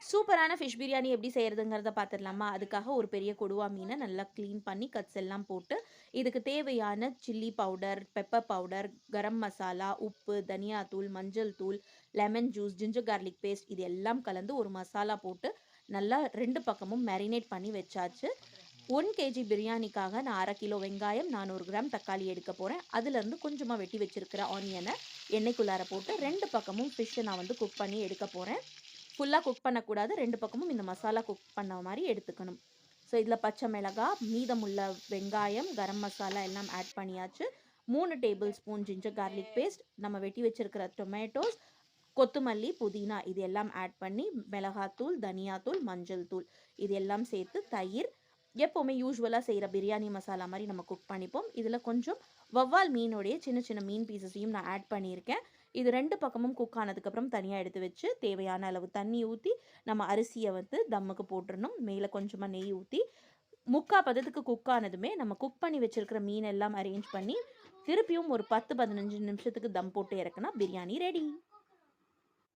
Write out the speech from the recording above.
சூப்பரான ஃபிஷ் பிரியாணி எப்படி செய்கிறதுங்கிறத பார்த்துடலாமா? அதுக்காக ஒரு பெரிய கொடுவா மீனை நல்லா க்ளீன் பண்ணி கட்ஸ் எல்லாம் போட்டு, இதுக்கு தேவையான chilli powder, pepper powder, garam masala, உப்பு, தனியாத்தூள், மஞ்சள் தூள், lemon juice, ginger garlic paste இது எல்லாம் கலந்து ஒரு மசாலா போட்டு, நல்லா 2 பக்கமும் மேரினேட் பண்ணி வச்சாச்சு. 1 கேஜி பிரியாணிக்காக நான் 1/2 கிலோ வெங்காயம், 400 கிராம் தக்காளி எடுக்க போறேன். அதிலிருந்து கொஞ்சமா வெட்டி வச்சிருக்கிற ஆனியன எண்ணெய்க்குள்ளார போட்டு 2 பக்கமும் ஃபிஷ்ஷ நான் வந்து குக் பண்ணி எடுக்க போறேன். ஃபுல்லா குக் பண்ணக்கூடாது. 2 பக்கமும் இந்த மசாலா குக் பண்ண மாரி எடுத்துக்கணும். ஸோ இதில பச்சை மிளகாய், மீதமுள்ள வெங்காயம், கரம் மசாலா எல்லாம் ஆட் பண்ணியாச்சு. 3 tablespoon ginger garlic paste, நம்ம வெட்டி வச்சிருக்கிற டொமேட்டோஸ், கொத்தமல்லி, புதினா இது எல்லாம் ஆட் பண்ணி மிளகாத்தூள், தனியாத்தூள், மஞ்சள் தூள் இது எல்லாம் சேர்த்து தயிர், எப்பவுமே யூசுவலா செய்ற பிரியாணி மசாலா மாரி நம்ம குக் பண்ணிப்போம். இதில கொஞ்சம் வவ்வால் மீனுடைய சின்ன சின்ன மீன் பீஸஸையும் நான் ஆட் பண்ணியிருக்கேன். இது 2 பக்கமும் குக் ஆனதுக்கப்புறம் தனியா எடுத்து வச்சு, தேவையான அளவு தண்ணி ஊத்தி, நம்ம அரிசிய வந்து தம்முக்கு போட்டுறணும். மேல கொஞ்சமா நெய் ஊத்தி, 3/4 பதத்துக்கு குக் ஆனதுமே, நம்ம குக் பண்ணி வச்சிருக்கிற மீன் எல்லாம் அரேஞ்ச் பண்ணி, திருப்பியும் ஒரு 10, 15 நிமிஷத்துக்கு தம் போட்டு இறக்குனா பிரியாணி ரெடி.